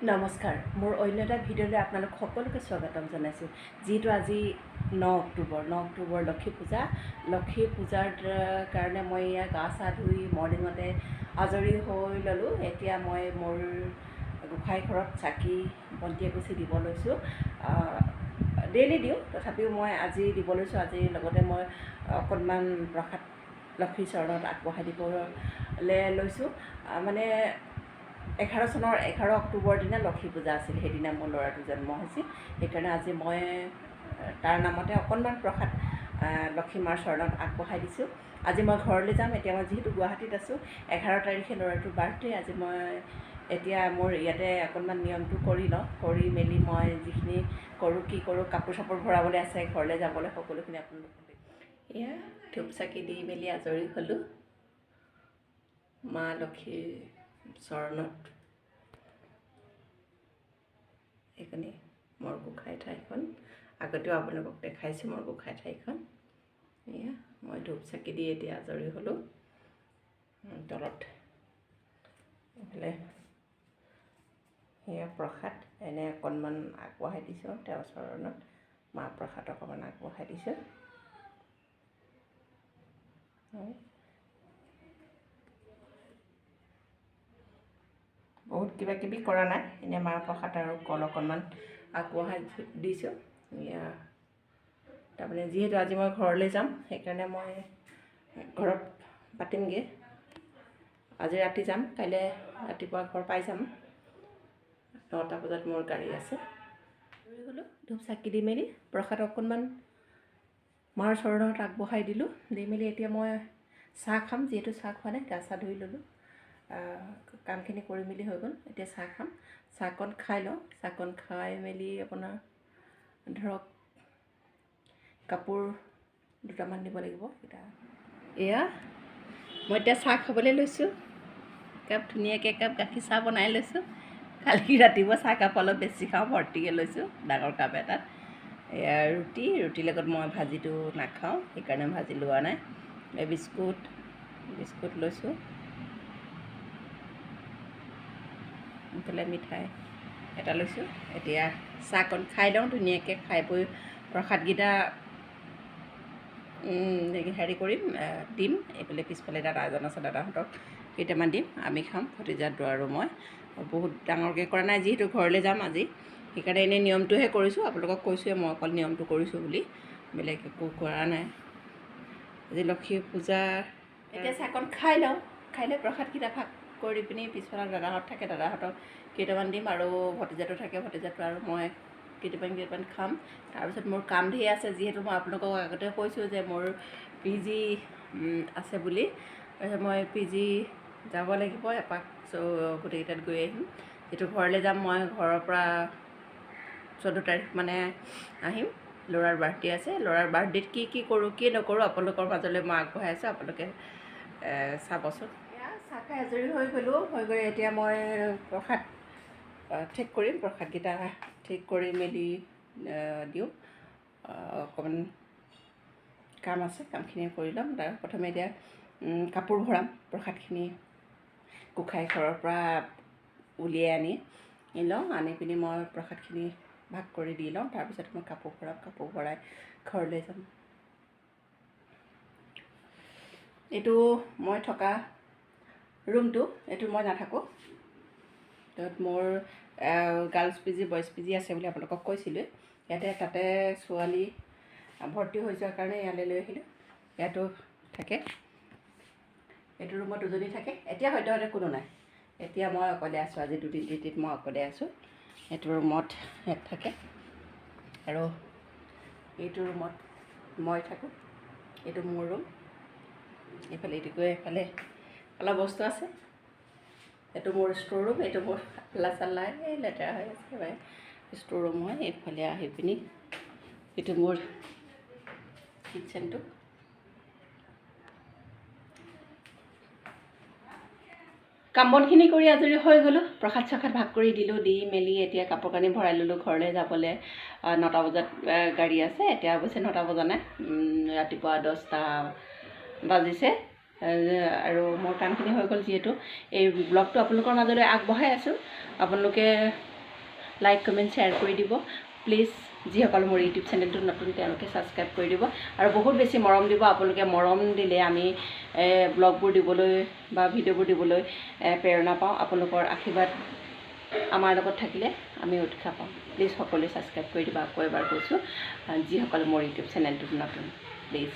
নমস্কাৰ, মোৰ অন্য এটা ভিডিঅ'লৈ আপোনালোক সকলোকে স্বাগতম জনাইছোঁ। যিহেতু আজি 9 অক্টোবৰ লক্ষী পূজাৰ কাৰণে মই এয়া গা চা ধুই মৰ্ণিঙতে আজৰি হৈ ল'লোঁ। এতিয়া মই মোৰ গোঁসাই ঘৰত চাকি বন্তি এগছি দিব লৈছোঁ। ডেইলি দিওঁ, তথাপিও মই আজি দিব লৈছোঁ। আজিৰ লগতে মই অকণমান প্ৰসাদ লক্ষীৰ চৰণত আগবঢ়াই দিবলৈ লৈছোঁ। 11 চনৰ 11 অক্টোবৰ দিনা লক্ষী পূজা আছিল। সেইদিনা মোৰ ল'ৰাটো জন্ম হৈছিল। সেইকাৰণে আজি মই তাৰ নামতে অকণমান প্ৰসাদ লক্ষী মাৰ চৰণত আগবঢ়াই দিছোঁ। আজি মই ঘৰলৈ যাম। এতিয়া মই যিহেতু গুৱাহাটীত আছোঁ, 11 তাৰিখে ল'ৰাটোৰ বাৰ্থডে। আজি মই এতিয়া মোৰ ইয়াতে অকণমান নিয়মটো কৰি লওঁ। কৰি মেলি মই যিখিনি কৰোঁ, কি কৰোঁ, কাপোৰ চাপোৰ ভৰাবলৈ আছে, ঘৰলৈ যাবলৈ, সকলোখিনি আপোনালোকক এয়া ধূপ চাকি দি মেলি আজৰি হ'লোঁ মা লক্ষীৰ চৰণত। এইখিনি মোৰ গোঁসাই ঠাইখন, আগতেও আপোনালোকক দেখাইছোঁ মোৰ গোঁসাই ঠাইখন। এয়া মই ধূপ চাকি দি এতিয়া আজৰি হ'লোঁ। তলত এইফালে সেয়া প্ৰসাদ এনে অকণমান আগবঢ়াই দিছোঁ তেওঁৰ চৰণত। মাহ প্ৰসাদ অকণমান আগবঢ়াই দিছোঁ। বহুত কিবা কিবি কৰা নাই, এনেই মাহ প্ৰসাদ আৰু কল অকণমান আগবঢ়াই দিছোঁ। এয়া তাৰমানে যিহেতু আজি মই ঘৰলৈ যাম, সেইকাৰণে মই ঘৰত পাতিমগৈ। আজি ৰাতি যাম, কাইলৈ ৰাতিপুৱা ঘৰ পাই যাম। 9টা বজাত মোৰ গাড়ী আছে। গ'লোঁ ধূপ চাকি দি মেলি প্ৰসাদ অকণমান মাৰ চৰণত আগবঢ়াই দিলোঁ। দি মেলি এতিয়া মই চাহ খাম। যিহেতু চাহ খোৱা নাই, গা চা ধুই ল'লোঁ, কামখিনি কৰি মেলি হৈ গ'ল। এতিয়া চাহ খাম। চাহকণ খাই লওঁ। চাহকণ খাই মেলি আপোনাৰ ধৰক কাপোৰ দুটামান দিব লাগিব। এয়া মই এতিয়া চাহ খাবলৈ লৈছোঁ। ধুনীয়াকৈ একাপ গাখীৰ চাহ বনাই লৈছোঁ। কালি ৰাতিপুৱা চাহকাপ অলপ বেছি খাওঁ, ভৰ্তিকৈ লৈছোঁ ডাঙৰ কাপ এটাত। এয়া ৰুটিৰ লগত মই ভাজিটো নাখাওঁ, সেইকাৰণে ভাজি লোৱা নাই। বিস্কুট লৈছোঁ। এইফালে মিঠাই এটা লৈছোঁ। এতিয়া চাহকণ খাই লওঁ ধুনীয়াকৈ। খাই বৈ প্ৰসাদকেইটা হেৰি কৰিম, দিম। এইফালে পিছফালে দাদা এজন আছে, দাদাহঁতক কেইটামান দিম, আমি খাম, ভতিজাটো আৰু মই। বহুত ডাঙৰকৈ কৰা নাই, যিহেতু ঘৰলৈ যাম আজি, সেইকাৰণে এনেই নিয়মটোহে কৰিছোঁ। আপোনালোকক কৈছোঁৱে মই অকল নিয়মটো কৰিছোঁ বুলি, বেলেগ একো কৰা নাই। আজি লক্ষী পূজা। এতিয়া চাহকণ খাই লওঁ। খাই লৈ প্ৰসাদকেইটা ভাগ কৰি পিনি পিছফালত দাদাহঁত থাকে, দাদাহঁতক কেইটামান দিম, আৰু ভতিজাটো থাকে, ভতিজাটো আৰু মই কেইটামান খাম। তাৰপিছত মোৰ কাম ধেৰ আছে। যিহেতু মই আপোনালোকক আগতে কৈছোঁ যে মোৰ PG আছে বুলি। তাৰপিছত মই PG যাব লাগিব এপাক, গোটেইকেইটাত গৈ আহিম। যিহেতু ঘৰলৈ যাম, মই ঘৰৰ পৰা 14 তাৰিখ মানে আহিম। ল'ৰাৰ বাৰ্থডে আছে। ল'ৰাৰ বাৰ্থডেত কি কৰোঁ, কি নকৰোঁ, আপোনালোকৰ মাজলৈ মই আগবঢ়াই আছোঁ। আপোনালোকে চাবচোন। চাহ খাই আজৰি হৈ গ'লোঁ। হৈ গৈ এতিয়া মই প্ৰসাদ ঠিক কৰিম। প্ৰসাদকেইটা ঠিক কৰি মেলি দিওঁ। অকণমান কাম আছে, কামখিনি কৰি ল'ম। তাৰ প্ৰথমে এতিয়া কাপোৰ ভৰাম। প্ৰসাদখিনি গোঁসাই ঘৰৰ পৰা উলিয়াই আনি লওঁ। আনি পিনি মই প্ৰসাদখিনি ভাগ কৰি দি লওঁ। তাৰপিছত মই কাপোৰ ভৰাম। কাপোৰ ভৰাই ঘৰলৈ যাম। এইটো মই থকা ৰুমটো, এইটো মই নাথাকোঁ। তাত মোৰ গাৰ্লছ PG, বইজ PG আছে বুলি আপোনালোকক কৈছিলোঁ। তাতে ছোৱালী ভৰ্তি হৈ যোৱাৰ কাৰণে ইয়ালৈ লৈ আহিলোঁ। ইয়াতো থাকে। এইটো ৰুমত দুজনী থাকে। এতিয়া সদ্যহতে কোনো নাই। এতিয়া মই অকলে আছোঁ। আজি 2 তিনিটিত মই অকলে আছোঁ। এইটো ৰুমত সিহঁত থাকে, আৰু এইটো ৰুমত মই থাকোঁ। এইটো মোৰ ৰুম। এইফালে এইফালে অলপ বস্তু আছে। এইটো মোৰ ষ্ট'ৰ ৰুম। এইটো মোৰ চাল্লা লেতেৰা হৈ আছে, ষ্ট'ৰ ৰুম হয়। এইফালে আহি পিনি এইটো মোৰ কিটচেনটো। কাম বনখিনি কৰি আজৰি হৈ গ'লোঁ। প্ৰসাদ চসাদ ভাগ কৰি দিলোঁ। দি মেলি এতিয়া কাপোৰ কানি ভৰাই ল'লোঁ। ঘৰলৈ যাবলৈ 9টা বজাত গাড়ী আছে। এতিয়া অৱশ্যে 9টা বজা নাই, ৰাতিপুৱা 10টা বাজিছে। আৰু মোৰ কামখিনি হৈ গ'ল যিহেতু এই ব্লগটো আপোনালোকৰ মাজলৈ আগবঢ়াই আছোঁ আপোনালোকে লাইক কমেণ্ট শ্বেয়াৰ কৰি দিব প্লিজ যিসকল মোৰ ইউটিউব চেনেলটো নতুন তেওঁলোকে ছাবস্ক্ৰাইব কৰি দিব আৰু বহুত বেছি মৰম দিব আপোনালোকে মৰম দিলে আমি ব্লগবোৰ দিবলৈ বা ভিডিঅ'বোৰ দিবলৈ প্ৰেৰণা পাওঁ আপোনালোকৰ আশীৰ্বাদ আমাৰ লগত থাকিলে আমি উৎসাহ পাওঁ প্লিজ সকলোৱে ছাবস্ক্ৰাইব কৰি দিব আকৌ এবাৰ কৈছোঁ যিসকল মোৰ ইউটিউব চেনেলটোত নতুন প্লিজ